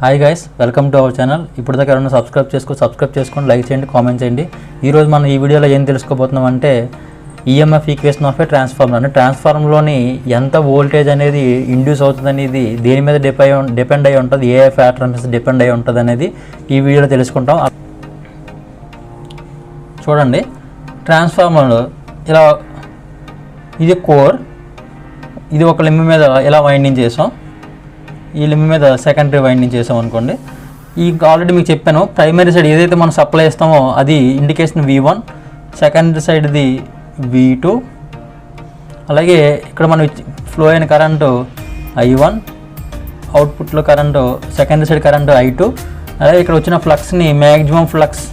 Hi guys, welcome to our channel. ఇప్పుడు దాకా ఎవరైనా సబ్స్క్రైబ్ చేసుకోండి, లైక్ చేయండి, కామెంట్ చేయండి. ఈరోజు మనం ఈ వీడియోలో ఏం తెలుసుకోబోతున్నాం అంటే EMF equation of a transformer అంటే ట్రాన్స్ఫార్మర్లోని ఎంత వోల్టేజ్ అనేది ఇండ్యూస్ అవుతుంది అనేది దేని మీద డిపెండ్ అయి ఉంటుంది, ఏ ఫ్యాక్టర్స్ డిపెండ్ అయి ఉంటుంది అనేది ఈ వీడియోలో తెలుసుకుంటాం. చూడండి, ట్రాన్స్ఫార్మర్లో ఇలా ఇది కోర్, ఇది ఒక లింబ్ మీద ఇలా వైండింగ్ చేసాం, ఈ లింబ్ మీద సెకండరీ వైండింగ్ చేసాం అనుకోండి. ఈ ఆల్రెడీ మీకు చెప్పాను, ప్రైమరీ సైడ్ ఏదైతే మనం సప్లై ఇస్తామో అది ఇండికేషన్ V1, సెకండరీ సైడ్ది V2, అలాగే ఇక్కడ మనం ఫ్లో అయిన కరెంటు I1, అవుట్పుట్లో current secondary side current I2, అలాగే ఇక్కడ వచ్చిన ఫ్లక్స్ని మ్యాక్సిమం ఫ్లక్స్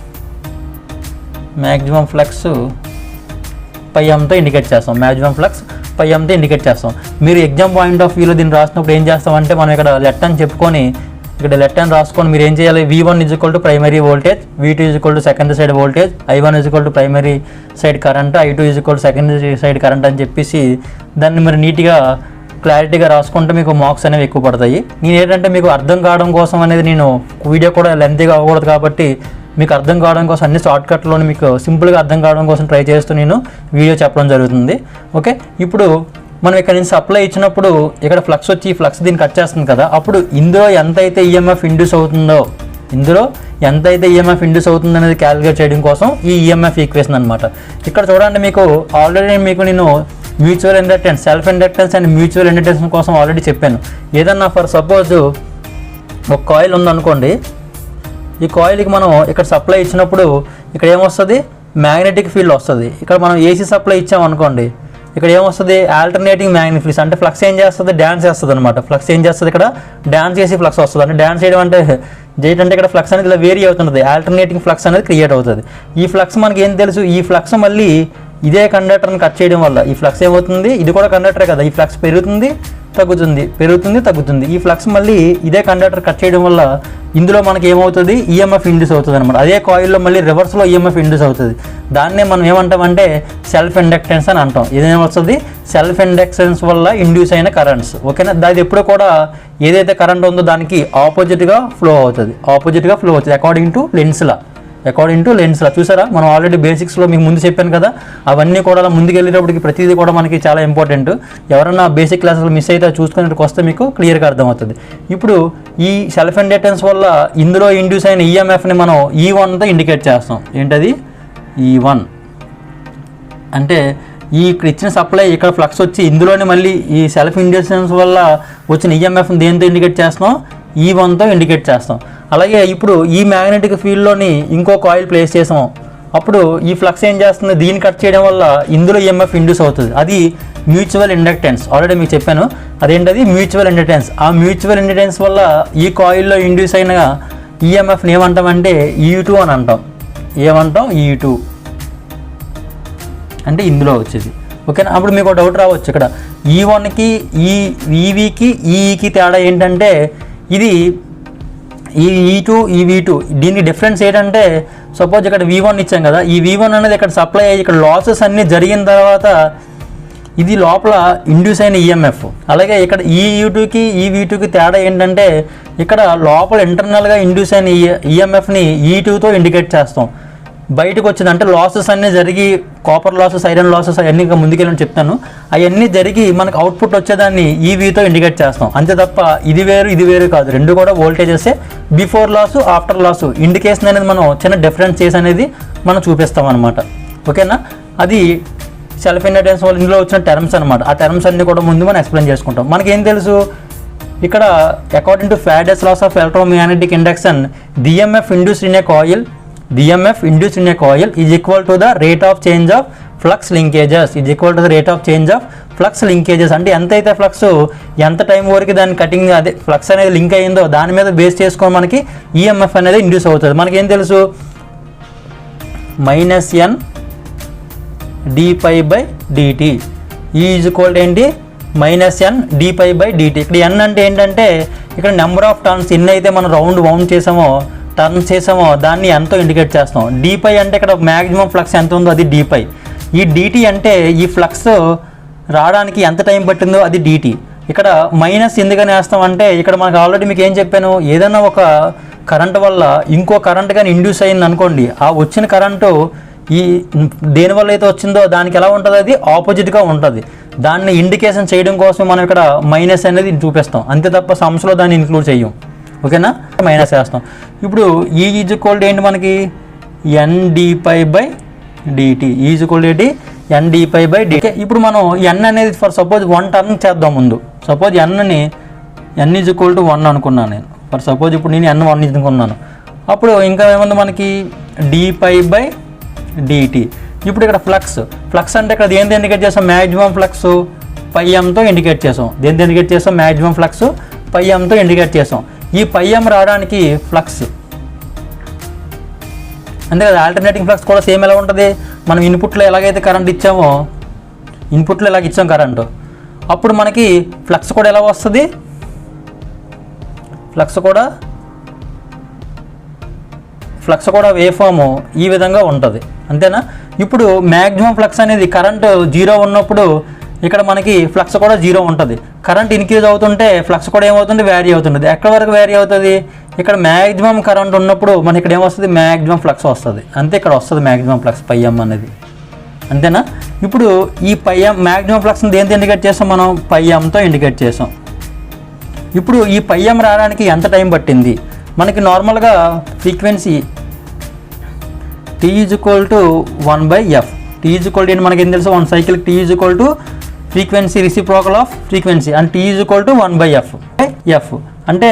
πmతో ఇండికేట్ చేస్తాం. మ్యాక్సిమం ఫ్లక్స్ πmతో ఇండికేట్ చేస్తాం. మీరు ఎగ్జామ్ పాయింట్ ఆఫ్ వ్యూలో దీన్ని రాసినప్పుడు ఏం చేస్తామంటే మనం ఇక్కడ లెట్ అని చెప్పుకొని ఇక్కడ లెట్ అని రాసుకొని మీరు ఏం చేయాలి, V1 = primary voltage, V2 = secondary side voltage, I1 = primary side current, I2 = secondary side current అని చెప్పేసి దాన్ని మీరు నీట్గా క్లారిటీగా రాసుకుంటే మీకు మార్క్స్ అనేవి ఎక్కువ పడతాయి. నేను ఏంటంటే మీకు అర్థం కావడం కోసం అనేది నేను వీడియో కూడా లెంతీగా అవ్వకూడదు కాబట్టి మీకు అర్థం కావడం కోసం అన్ని షార్ట్కట్లోనే మీకు సింపుల్గా అర్థం కావడం కోసం ట్రై చేస్తూ నేను వీడియో చెప్పడం జరుగుతుంది. ఓకే, ఇప్పుడు మనం ఇక్కడ నుంచి సప్లై ఇచ్చినప్పుడు ఇక్కడ ఫ్లక్స్ వచ్చి ఈ ఫ్లక్స్ దీన్ని కట్ చేస్తుంది కదా, అప్పుడు ఇందులో ఎంతైతే ఈఎంఎఫ్ ఇండ్యూస్ అవుతుందో అనేది క్యాలిక్యులేట్ చేయడం కోసం ఈ ఈఎంఎఫ్ ఈక్వేషన్ అనమాట. ఇక్కడ చూడండి, మీకు ఆల్రెడీ నేను mutual inductance, self inductance and mutual inductance కోసం ఆల్రెడీ చెప్పాను. ఏదన్నా ఫర్ సపోజ్ ఒక కాయిల్ ఉందనుకోండి, ఈ కాయిల్కి మనం ఇక్కడ సప్లై ఇచ్చినప్పుడు ఇక్కడ ఏమొస్తుంది, మ్యాగ్నెటిక్ ఫీల్డ్ వస్తుంది. ఇక్కడ మనం ఏసీ సప్లై ఇచ్చామనుకోండి, ఇక్కడ ఏమొస్తుంది, ఆల్టర్నేటింగ్ మ్యాగ్నెటిక్ ఫీల్డ్స్ అంటే ఫ్లక్స్ ఏం చేస్తుంది, డ్యాన్స్ చేస్తుంది అనమాట. ఫ్లక్స్ ఏం చేస్తుంది, ఇక్కడ డ్యాన్స్ చేసి ఫ్లక్స్ వస్తుంది. అంటే డ్యాన్స్ చేయడం అంటే ఇక్కడ ఫ్లక్స్ అనేది ఇలా వేరీ అవుతుంది, ఆల్టర్నేటింగ్ ఫ్లక్స్ అనేది క్రియేట్ అవుతుంది. ఈ ఫ్లక్స్ మనకి ఏం తెలుసు, ఈ ఫ్లక్స్ మళ్ళీ ఇదే కండక్టర్ని కట్ చేయడం వల్ల ఈ ఫ్లక్స్ ఏమవుతుంది, ఇది కూడా కండక్టరే కదా, ఈ ఫ్లక్స్ పెరుగుతుంది తగ్గుతుంది. ఈ ఫ్లక్స్ మళ్ళీ ఇదే కండక్టర్ కట్ చేయడం వల్ల ఇందులో మనకి ఏమవుతుంది, ఈఎంఎఫ్ ఇండ్యూస్ అవుతుంది అనమాట. అదే కాయిల్లో మళ్ళీ రివర్స్లో ఈఎంఎఫ్ ఇండ్యూస్ అవుతుంది. దాన్నే మనం ఏమంటామంటే సెల్ఫ్ ఇండక్టెన్స్ అని అంటాం. ఇదేమొస్తుంది, సెల్ఫ్ ఇండక్టెన్స్ వల్ల ఇండ్యూస్ అయిన కరెంట్స్. ఓకేనా, అది ఎప్పుడు కూడా ఏదైతే కరెంట్ ఉందో దానికి ఆపోజిట్గా ఫ్లో అవుతుంది అకార్డింగ్ టు లెన్స్లా. చూసారా, మనం ఆల్రెడీ బేసిక్స్లో మీకు ముందు చెప్పాను కదా, అవన్నీ కూడా అలా ముందుకు వెళ్ళేటప్పటికి ప్రతిదీ కూడా మనకి చాలా ఇంపార్టెంట్. ఎవరైనా బేసిక్ క్లాసెస్లో మిస్ అయితే చూసుకునేందుకు వస్తే మీకు క్లియర్గా అర్థమవుతుంది. ఇప్పుడు ఈ సెల్ఫ్ ఇండక్టెన్స్ వల్ల ఇందులో ఇండ్యూస్ అయిన ఈఎంఎఫ్ని మనం E1తో ఇండికేట్ చేస్తాం. ఏంటది, E1 అంటే ఇక్కడ ఇచ్చిన సప్లై ఇక్కడ ఫ్లక్స్ వచ్చి ఇందులోనే మళ్ళీ ఈ సెల్ఫ్ ఇండక్టెన్స్ వల్ల వచ్చిన ఈఎంఎఫ్ని దేంతో ఇండికేట్ చేస్తాం, E1తో ఇండికేట్ చేస్తాం. అలాగే ఇప్పుడు ఈ మ్యాగ్నెటిక్ ఫీల్డ్లోని ఇంకో కాయిల్ ప్లేస్ చేసాం, అప్పుడు ఈ ఫ్లక్స్ ఏం చేస్తుంది, దీన్ని కట్ చేయడం వల్ల ఇందులో ఈఎంఎఫ్ ఇండ్యూస్ అవుతుంది. అది మ్యూచువల్ ఇండక్టెన్స్. ఆల్రెడీ మీకు చెప్పాను అదేంటది, మ్యూచువల్ ఇండక్టెన్స్. ఆ మ్యూచువల్ ఇండక్టెన్స్ వల్ల ఈ కాయిల్లో ఇండ్యూస్ అయిన ఈఎంఎఫ్ని ఏమంటామంటే E2 అని అంటాం. ఏమంటాం, E2 అంటే ఇందులో వచ్చేది. ఓకేనా, అప్పుడు మీకు డౌట్ రావచ్చు, ఇక్కడ E1కి ఈవీకి ఈకి తేడా ఏంటంటే, ఇది ఈ E2 ఈ V2 దీనికి డిఫరెన్స్ ఏంటంటే, సపోజ్ ఇక్కడ V1 ఇచ్చాం కదా, ఈ V1 అనేది ఇక్కడ సప్లై అయ్యి ఇక్కడ లాసెస్ అన్నీ జరిగిన తర్వాత ఇది లోపల ఇండ్యూస్ అయిన ఈఎంఎఫ్. అలాగే ఇక్కడ ఈ E2కి ఈ V2కి తేడా ఏంటంటే, ఇక్కడ లోపల ఇంటర్నల్గా ఇండ్యూస్ అయిన ఈఎంఎఫ్ని E2తో ఇండికేట్ చేస్తాం. బయటకు వచ్చింది అంటే లాసెస్ అన్నీ జరిగి, కాపర్ లాసెస్, ఐరన్ లాసెస్ అవన్నీ ఇంకా ముందుకెళ్ళని చెప్తాను, అవన్నీ జరిగి మనకు అవుట్పుట్ వచ్చేదాన్ని EVతో ఇండికేట్ చేస్తాం. అంతే తప్ప ఇది వేరు కాదు, రెండు కూడా వోల్టేజెసే. Before loss, after loss indication అనేది మనం చిన్న డిఫరెన్స్ చేసి అనేది మనం చూపిస్తాం అనమాట. ఓకేనా, అది సెల్ఫ్ ఇండక్టెన్స్ వల్ల ఇందులో వచ్చిన టర్మ్స్ అనమాట. ఆ టర్మ్స్ అన్నీ కూడా ముందు మనం ఎక్స్ప్లెయిన్ చేసుకుంటాం. మనకేం తెలుసు, ఇక్కడ according to Faraday's laws of electromagnetic induction, DMF induced in a coil is equal to the rate of change of flux linkages. అంటే ఎంతైతే ఫ్లక్స్ ఎంత టైం వరకు దాని కటింగ్ అదే ఫ్లక్స్ అనేది లింక్ అయ్యిందో దాని మీద బేస్ చేసుకొని మనకి ఈఎంఎఫ్ అనేది ఇండ్యూస్ అవుతుంది. మనకేం తెలుసు, -N dφ/dt is equal to ఏంటి, -N dφ/dt. ఇక్కడ N అంటే ఏంటంటే, ఇక్కడ నెంబర్ ఆఫ్ టర్న్స్ ఎన్ని అయితే మనం రౌండ్ చేసామో దాన్ని ఎంతో ఇండికేట్ చేస్తాం. dφ అంటే ఇక్కడ మ్యాక్సిమం ఫ్లక్స్ ఎంత ఉందో అది dφ. ఈ dt అంటే ఈ ఫ్లక్స్ రావడానికి ఎంత టైం పట్టిందో అది dt. ఇక్కడ మైనస్ ఎందుకని వేస్తామంటే ఇక్కడ మనకు ఆల్రెడీ మీకు ఏం చెప్పాను, ఏదైనా ఒక కరెంట్ వల్ల ఇంకో కరెంట్ కానీ ఇండ్యూస్ అయింది అనుకోండి, ఆ వచ్చిన కరెంటు ఈ దేనివల్ల అయితే వచ్చిందో దానికి ఎలా ఉంటుంది, అది ఆపోజిట్గా ఉంటుంది. దాన్ని ఇండికేషన్ చేయడం కోసం మనం ఇక్కడ మైనస్ అనేది చూపిస్తాం, అంతే తప్ప సమ్స్లో దాన్ని ఇంక్లూడ్ చేయం. ఓకేనా, మైనస్ వేస్తాం. ఇప్పుడు ఈ ఈజ్ ఈక్వల్ టు ఏంటి మనకి, NdΠ/dt. ఈజ్ ఈక్వల్ టు ఏంటి, NdΠ/dt. ఇప్పుడు మనం n అనేది ఫర్ సపోజ్ 1 టర్న్ చేద్దాం. ముందు suppose n is equal to 1 అనుకున్నాను నేను. ఫర్ సపోజ్ ఇప్పుడు నేను n1 అనుకున్నాను. అప్పుడు ఇంకా ఏముంది మనకి, dΠ/dt. ఇప్పుడు ఇక్కడ ఫ్లక్స్ అంటే ఇక్కడ దేనితో ఇండికేట్ చేస్తాం, మ్యాక్సిమం ఫ్లక్స్ πmతో ఇండికేట్ చేసాం. దేనితో ఇండికేట్ చేస్తాం, మ్యాక్సిమం ఫ్లక్స్ πmతో ఇండికేట్ చేసాం. ఈ πm రావడానికి ఫ్లక్స్ అంతే కదా. ఆల్టర్నేటింగ్ ఫ్లక్స్ కూడా సేమ్ ఎలా ఉంటుంది, మనం ఇన్పుట్లో ఎలాగైతే కరెంట్ ఇచ్చామో, ఇన్పుట్లో ఎలాగ ఇచ్చాం కరెంటు, అప్పుడు మనకి ఫ్లక్స్ కూడా ఎలా వస్తుంది, ఫ్లక్స్ కూడా వేవ్ ఫామ్ ఈ విధంగా ఉంటుంది. అంతేనా. ఇప్పుడు మ్యాక్సిమం ఫ్లక్స్ అనేది కరెంట్ 0 ఉన్నప్పుడు ఇక్కడ మనకి ఫ్లక్స్ కూడా 0 ఉంటుంది. కరెంట్ ఇంక్రీజ్ అవుతుంటే ఫ్లక్స్ కూడా ఏమవుతుంది, వ్యారీ అవుతుంది. ఎక్కడి వరకు వ్యారీ అవుతుంది, ఇక్కడ మ్యాక్సిమం కరెంట్ ఉన్నప్పుడు మనకి ఇక్కడ ఏమొస్తుంది, మ్యాక్సిమం ఫ్లక్స్ వస్తుంది. అంతే, ఇక్కడ వస్తుంది మ్యాక్సిమం ఫ్లక్స్ πm అనేది. అంతేనా. ఇప్పుడు ఈ πm మ్యాక్సిమం ఫ్లక్స్ని దేంతో ఇండికేట్ చేస్తాం, మనం πmతో ఇండికేట్ చేసాం. ఇప్పుడు ఈ πm రావడానికి ఎంత టైం పట్టింది, మనకి నార్మల్గా frequency T is equal to 1/f. T is equal to ఏంటి మనకి ఏం తెలుసు, 1 cycle T is equal to frequency reciprocal off frequency and T is equal to 1/f. అంటే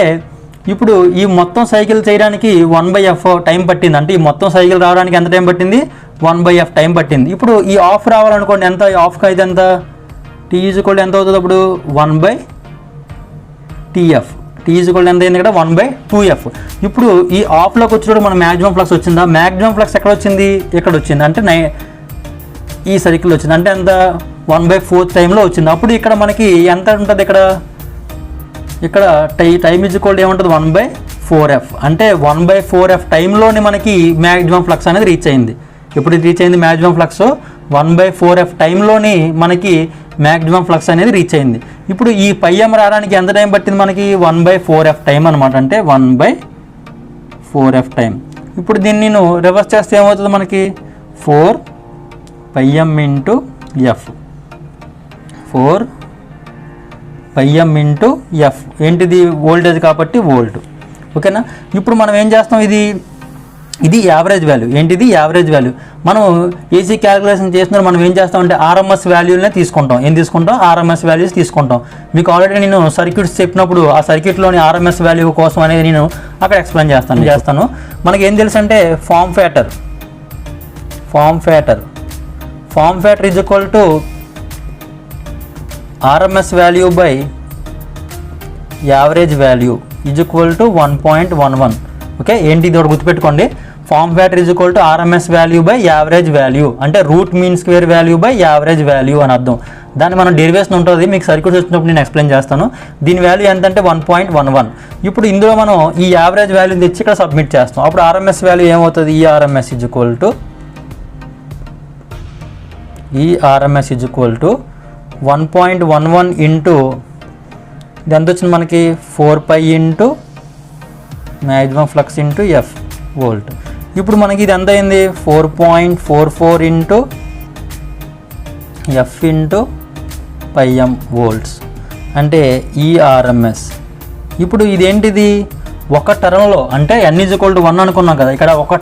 ఇప్పుడు ఈ మొత్తం సైకిల్ చేయడానికి 1/f టైం పట్టింది. అంటే ఈ మొత్తం సైకిల్ రావడానికి ఎంత టైం పట్టింది, 1/f టైం పట్టింది. ఇప్పుడు ఈ ఆఫ్ రావాలనుకోండి, ఎంత ఆఫ్కి అయితే ఎంత, T ఈజ్ ఈక్వల్ టు ఎంత అవుతుంది అప్పుడు, 1/TF. T ఈజ్ ఈక్వల్ ఎంత అయింది ఇక్కడ, 1/2f. ఇప్పుడు ఈ ఆఫ్లోకి వచ్చినప్పుడు మన మ్యాక్సిమం ఫ్లక్స్ వచ్చిందా, మ్యాక్సిమం ఫ్లక్స్ ఎక్కడ వచ్చింది, ఇక్కడ వచ్చింది. అంటే ఈ సర్కిల్ వచ్చింది. అంటే ఎంత, 1/4 టైంలో వచ్చింది. అప్పుడు ఇక్కడ మనకి ఎంత ఉంటుంది, ఇక్కడ టైం ఈజ్ ఈక్వల్ ఏముంటుంది, 1/4f. అంటే 1/4f టైంలోని మనకి మ్యాక్సిమం ఫ్లక్స్ అనేది రీచ్ అయింది. ఎప్పుడు రీచ్ అయింది మ్యాక్సిమం ఫ్లక్స్, 1/4f టైంలోని మనకి మ్యాక్సిమం ఫ్లక్స్ అనేది రీచ్ అయింది. ఇప్పుడు ఈ πm రావడానికి ఎంత టైం పట్టింది మనకి, 1/4f టైం అనమాట. అంటే 1/4f టైం. ఇప్పుడు దీన్ని నేను రివర్స్ చేస్తే ఏమవుతుంది మనకి, 4πm × f. 4πm × f ఏంటిది, వోల్టేజ్ కాబట్టి వోల్ట్. ఓకేనా. ఇప్పుడు మనం ఏం చేస్తాం, ఇది యావరేజ్ వాల్యూ. ఏంటిది, యావరేజ్ వాల్యూ. మనం ఏసీ క్యాలిక్యులేషన్ చేస్తున్నప్పుడు మనం ఏం చేస్తామంటే ఆర్ఎంఎస్ వాల్యూనే తీసుకుంటాం. ఏం తీసుకుంటాం, ఆర్ఎంఎస్ వాల్యూస్ తీసుకుంటాం. మీకు ఆల్రెడీ నేను సర్క్యూట్స్ చెప్పినప్పుడు ఆ సర్క్యూట్లోని ఆర్ఎంఎస్ వాల్యూ కోసం అనేది నేను అక్కడ ఎక్స్ప్లెయిన్ చేస్తాను. మనకి ఏం తెలుసు అంటే form factor is equal to RMS value by average value is equal to 1.11. Okay, ఏంటి ఇది ఒకటి గుర్తుపెట్టుకోండి. Form factor is equal to RMS value by average value. అంటే root mean square value by average value అని అర్థం. దాన్ని మనం derivation ఉంటుంది, మీకు సర్క్యూట్స్ వచ్చినప్పుడు నేను ఎక్స్ప్లెయిన్ చేస్తాను. దీని వాల్యూ ఎంతంటే 1.11. ఇప్పుడు ఇందులో మనం ఈ యావరేజ్ వాల్యూని తెచ్చి ఇక్కడ సబ్మిట్ చేస్తాం. అప్పుడు ఆర్ఎంఎస్ వాల్యూ ఏమవుతుంది, ERMS is equal to 1.11 into ఇది ఎంత వచ్చింది మనకి, 4π into maximum flux into F volt. ఇప్పుడు మనకి ఇది ఎంత అయింది, 4.44 into F into πm volts అంటే ఈఆర్ఎంఎస్. ఇప్పుడు ఇదేంటిది, ఒక టర్న్లో అంటే n = 1 అనుకున్నాం కదా. ఇక్కడ ఒక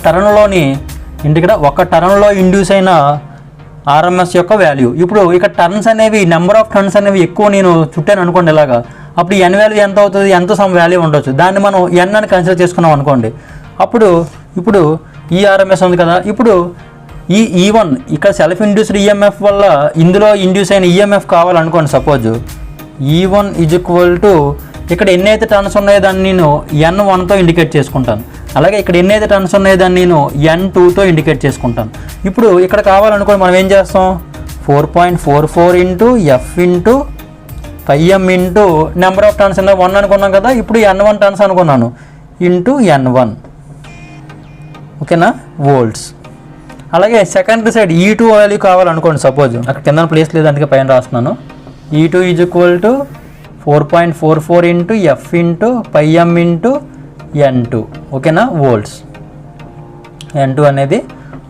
టర్న్లో ఇండ్యూస్ అయిన ఆర్ఎంఎస్ యొక్క వాల్యూ. ఇప్పుడు ఇక్కడ టర్న్స్ అనేవి, నెంబర్ ఆఫ్ టర్న్స్ అనేవి ఎక్కువ నేను చుట్టాను అనుకోండి ఇలాగా. అప్పుడు n వాల్యూ ఎంత అవుతుంది, ఎంత సమ్ వాల్యూ ఉండొచ్చు. దాన్ని మనం n అని కన్సిడర్ చేసుకున్నాం అనుకోండి. అప్పుడు ఇప్పుడు ఈఆర్ఎంఎస్ ఉంది కదా. ఇప్పుడు ఈ E1 ఇక్కడ సెల్ఫ్ ఇండ్యూస్డ్ ఈఎంఎఫ్ వల్ల ఇందులో ఇండ్యూస్ అయిన ఈఎంఎఫ్ కావాలనుకోండి. సపోజ్ E1 = ఇక్కడ ఎన్నైతే టర్న్స్ ఉన్నాయో దాన్ని నేను N1తో ఇండికేట్ చేసుకుంటాను. అలాగే ఇక్కడ ఎన్నైతే టర్న్స్ ఉన్నాయో దాన్ని నేను N2తో ఇండికేట్ చేసుకుంటాను. ఇప్పుడు ఇక్కడ కావాలనుకోండి మనం ఏం చేస్తాం, 4.44 into F into πm into number of turns 1 అనుకున్నాం కదా. ఇప్పుడు N1 టర్న్స్ అనుకున్నాను ఇంటూ N1. ఓకేనా, వోల్ట్స్. అలాగే సెకండరీ సైడ్ E2 వాల్యూ కావాలనుకోండి. సపోజ్ అక్కడ కింద ప్లేస్ లేదు, అందుకే పైన రాస్తున్నాను. E2 = 4.44 into F into phi M into N2, ఓకేనా, వోల్ట్స్. N2 అనేది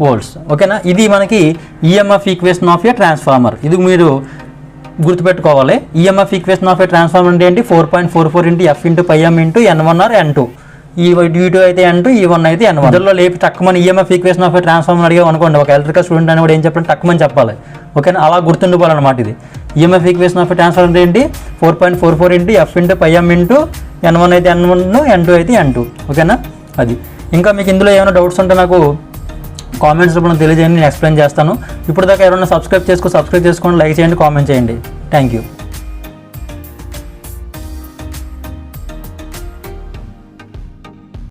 వోల్ట్స్, ఓకేనా. ఇది మనకి EMF equation of a transformer. ఇది మీరు గుర్తుపెట్టుకోవాలి. EMF equation of a transformer అంటే ఏంటి? 4.44 into F into phi M into N1 or N2. ఈ V2 అయితే N2, E1 అయితే N1. ఇద్దరులో లేపి టక్కుమని EMF equation of a transformer అడిగా అనుకోండి, ఒక ఎలక్ట్రికల్ స్టూడెంట్ అని కూడా ఏం చెప్పాలి, టక్కుమని చెప్పాలి, ఓకేనా. అలా గుర్తుండిపోవాలన్నమాట. ఇది EMF equation of a transformer ఏంటి? 4.44 into F into phi M into N1 అయితే N1, N2 అయితే N2, ఓకేనా. అది. ఇంకా మీకు ఇందులో ఏమైనా డౌట్స్ ఉంటే నాకు కామెంట్స్ రూపంలో తెలియజేయండి, నేను ఎక్స్ప్లెయిన్ చేస్తాను. ఇప్పుడు దాకా ఎవరైనా సబ్స్క్రైబ్ చేసుకోండి, లైక్ చేయండి, కామెంట్ చేయండి. Thank you.